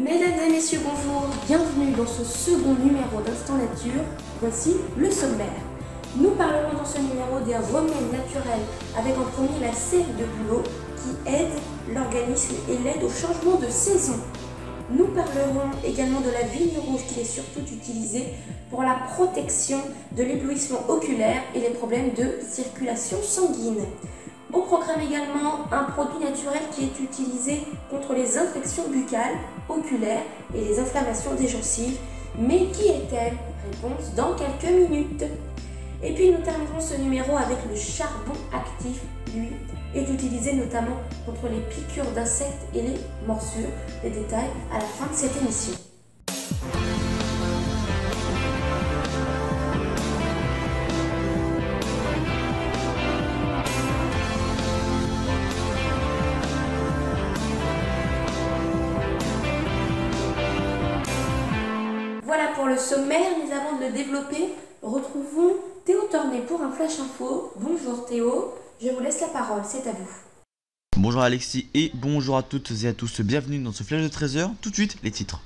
Mesdames et messieurs, bonjour, bienvenue dans ce second numéro d'Instant Nature. Voici le sommaire. Nous parlerons dans ce numéro des remèdes naturels avec en premier la sève de bouleau qui aide l'organisme et l'aide au changement de saison. Nous parlerons également de la vigne rouge qui est surtout utilisée pour la protection de l'éblouissement oculaire et les problèmes de circulation sanguine. Au programme également un produit naturel qui est utilisé contre les infections buccales, oculaires et les inflammations des gencives. Mais qui est-elle? Réponse dans quelques minutes. Et puis nous terminerons ce numéro avec le charbon actif. Lui est utilisé notamment contre les piqûres d'insectes et les morsures. Les détails à la fin de cette émission. Voilà pour le sommaire, mais avant de le développer, retrouvons Théo Tornet pour un Flash Info. Bonjour Théo, je vous laisse la parole, c'est à vous. Bonjour Alexis et bonjour à toutes et à tous, bienvenue dans ce Flash de 13h. Tout de suite, les titres.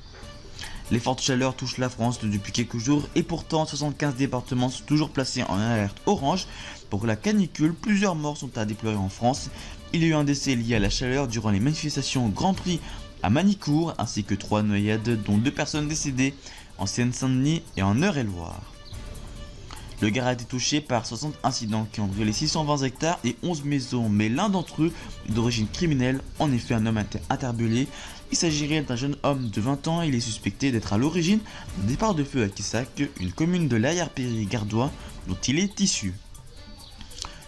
Les fortes chaleurs touchent la France depuis quelques jours et pourtant 75 départements sont toujours placés en alerte orange. Pour la canicule, plusieurs morts sont à déplorer en France. Il y a eu un décès lié à la chaleur durant les manifestations au Grand Prix à Manicourt, ainsi que 3 noyades dont 2 personnes décédées en Seine-Saint-Denis et en Eure-et-Loire. Le Gard a été touché par 60 incidents qui ont brûlé 620 hectares et 11 maisons, mais l'un d'entre eux est d'origine criminelle. En effet, un homme a été interpellé. Il s'agirait d'un jeune homme de 20 ans. Il est suspecté d'être à l'origine d'un départ de feu à Quissac, une commune de l'arrière-pays gardois dont il est issu.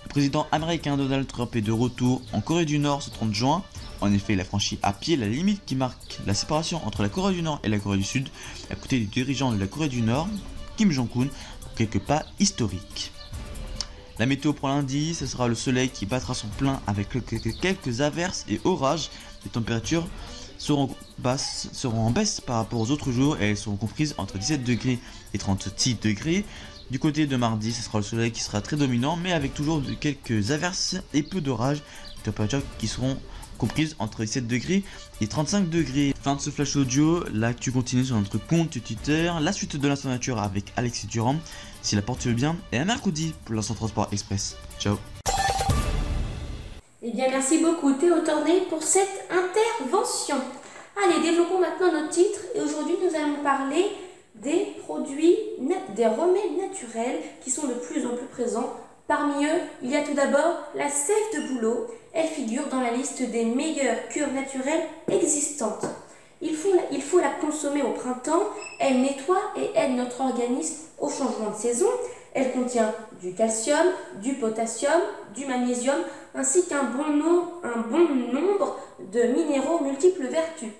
Le président américain Donald Trump est de retour en Corée du Nord ce 30 juin. En effet, il a franchi à pied la limite qui marque la séparation entre la Corée du Nord et la Corée du Sud, à côté du dirigeant de la Corée du Nord, Kim Jong-un, pour quelques pas historiques. La météo pour lundi, ce sera le soleil qui battra son plein avec quelques averses et orages. Les températures seront en baisse par rapport aux autres jours et elles seront comprises entre 17 degrés et 36 degrés. Du côté de mardi, ce sera le soleil qui sera très dominant, mais avec toujours quelques averses et peu d'orages. Les températures qui seront comprises entre 17 degrés et 35 degrés. Fin de ce flash audio, l'actu continue sur notre compte Twitter, la suite de l'Instant Nature avec Alexis Durand, si la porte veut bien, et à mercredi pour l'Instant Transport Express. Ciao. Eh bien merci beaucoup Théo Tornet pour cette intervention. Allez, développons maintenant notre titre et aujourd'hui nous allons parler des produits, des remèdes naturels qui sont de plus en plus présents. Parmi eux, il y a tout d'abord la sève de bouleau. Elle figure dans la liste des meilleures cures naturelles existantes. Il faut la consommer au printemps. Elle nettoie et aide notre organisme au changement de saison. Elle contient du calcium, du potassium, du magnésium, ainsi qu'un bon nombre de minéraux multiples vertus.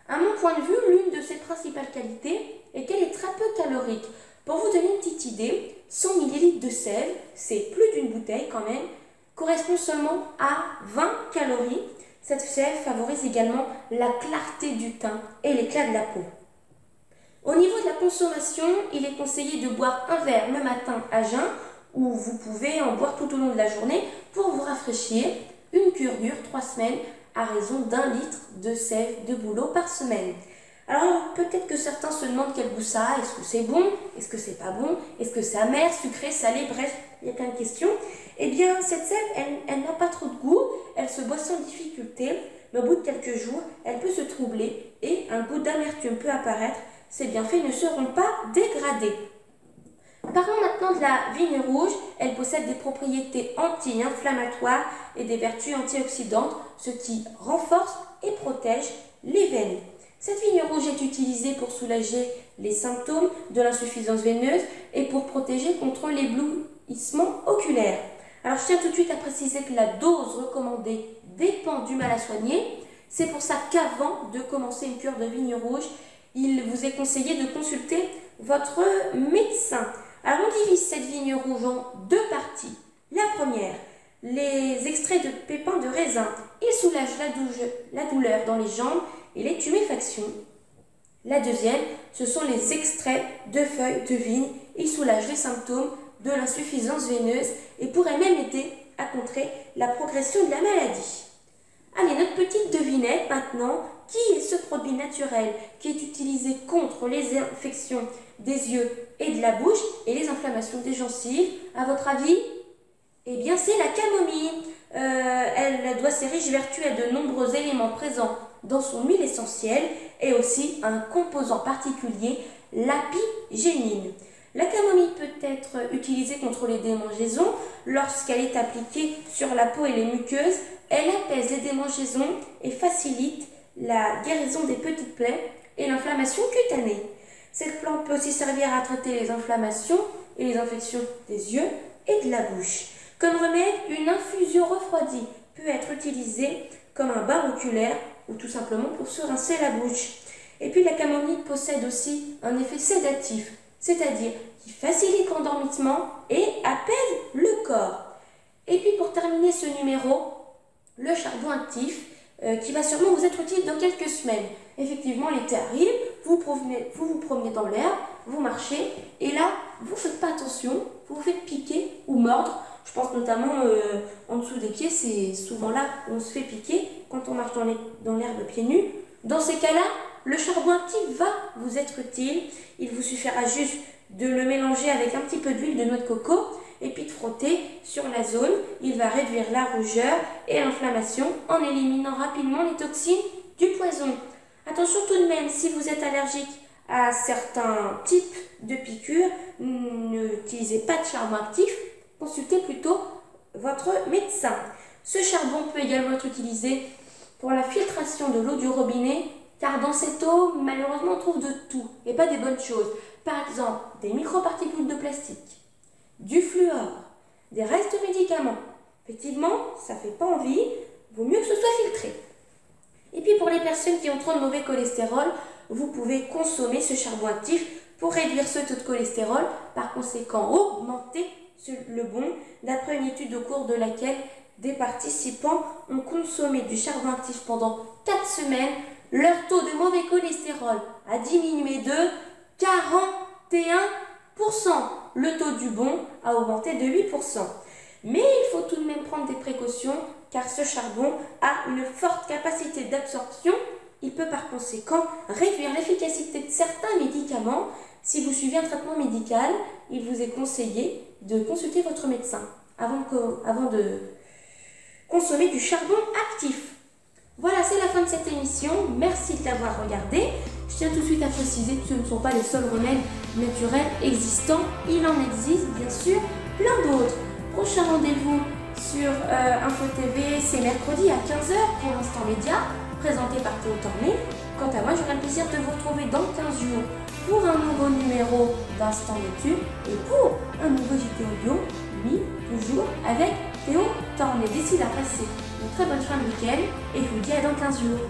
À mon point de vue, l'une de ses principales qualités est qu'elle est très peu calorique. Pour vous donner une petite idée, 100 ml de sève, c'est plus d'une bouteille quand même, correspond seulement à 20 calories. Cette sève favorise également la clarté du teint et l'éclat de la peau. Au niveau de la consommation, il est conseillé de boire un verre le matin à jeun ou vous pouvez en boire tout au long de la journée pour vous rafraîchir. Une cure dure 3 semaines à raison d'1 litre de sève de bouleau par semaine. Alors peut-être que certains se demandent quel goût ça a, est-ce que c'est bon, est-ce que c'est pas bon, est-ce que c'est amer, sucré, salé, bref, il y a plein de questions. Eh bien cette sève, elle n'a pas trop de goût, elle se boit sans difficulté, mais au bout de quelques jours, elle peut se troubler et un goût d'amertume peut apparaître. Ses bienfaits ne seront pas dégradés. Parlons maintenant de la vigne rouge. Elle possède des propriétés anti-inflammatoires et des vertus antioxydantes, ce qui renforce et protège les veines. Cette vigne rouge est utilisée pour soulager les symptômes de l'insuffisance veineuse et pour protéger contre l'éblouissement oculaire. Alors je tiens tout de suite à préciser que la dose recommandée dépend du mal à soigner. C'est pour ça qu'avant de commencer une cure de vigne rouge, il vous est conseillé de consulter votre médecin. Alors on divise cette vigne rouge en 2 parties. La première, les extraits de pépins de raisin. Ils soulagent la douleur dans les jambes et les tuméfactions. La deuxième, ce sont les extraits de feuilles de vigne. Ils soulagent les symptômes de l'insuffisance veineuse et pourraient même aider à contrer la progression de la maladie. Allez, notre petite devinette maintenant, qui est ce produit naturel qui est utilisé contre les infections des yeux et de la bouche et les inflammations des gencives? À votre avis? Eh bien, c'est la camomille. Elle doit ses riches vertus à de nombreux éléments présents dans son huile essentielle et aussi un composant particulier, l'apigénine. La camomille peut être utilisée contre les démangeaisons lorsqu'elle est appliquée sur la peau et les muqueuses. Elle apaise les démangeaisons et facilite la guérison des petites plaies et l'inflammation cutanée. Cette plante peut aussi servir à traiter les inflammations et les infections des yeux et de la bouche. Comme remède, une infusion refroidie peut être utilisée comme un bain oculaire ou tout simplement pour se rincer la bouche. Et puis la camomille possède aussi un effet sédatif, c'est-à-dire qui facilite l'endormissement et apaise le corps. Et puis pour terminer ce numéro, le charbon actif qui va sûrement vous être utile dans quelques semaines. Effectivement, l'été arrive, vous vous promenez dans l'herbe, vous marchez et là, vous ne faites pas attention, vous vous faites piquer ou mordre. Je pense notamment en dessous des pieds, c'est souvent là où on se fait piquer quand on marche dans l'herbe pieds nus. Dans ces cas-là, le charbon actif va vous être utile. Il vous suffira juste de le mélanger avec un petit peu d'huile de noix de coco et puis de frotter sur la zone. Il va réduire la rougeur et l'inflammation en éliminant rapidement les toxines du poison. Attention tout de même, si vous êtes allergique à certains types de piqûres, n'utilisez pas de charbon actif. Consultez plutôt votre médecin. Ce charbon peut également être utilisé pour la filtration de l'eau du robinet, car dans cette eau, malheureusement, on trouve de tout et pas des bonnes choses. Par exemple, des microparticules de plastique, du fluor, des restes de médicaments. Effectivement, ça ne fait pas envie, vaut mieux que ce soit filtré. Et puis pour les personnes qui ont trop de mauvais cholestérol, vous pouvez consommer ce charbon actif pour réduire ce taux de cholestérol, par conséquent augmenter le bon, d'après une étude au cours de laquelle des participants ont consommé du charbon actif pendant 4 semaines. Leur taux de mauvais cholestérol a diminué de 41%. Le taux du bon a augmenté de 8%. Mais il faut tout de même prendre des précautions car ce charbon a une forte capacité d'absorption. Il peut par conséquent réduire l'efficacité de certains médicaments. Si vous suivez un traitement médical, il vous est conseillé de consulter votre médecin avant de consommer du charbon actif. Voilà, c'est la fin de cette émission. Merci de l'avoir regardée. Je tiens tout de suite à préciser que ce ne sont pas les seuls remèdes naturels existants. Il en existe bien sûr plein d'autres. Prochain rendez-vous sur Info TV, c'est mercredi à 15h pour l'Instant Média, présenté par Théo Torné. Quant à moi, j'aurai le plaisir de vous retrouver dans 15 jours pour un nouveau numéro d'Instant Métude et pour un nouveau JT Audio, lui, toujours avec Théo Torné. D'ici là, passez une très bonne fin de week-end et je vous dis à dans 15 jours.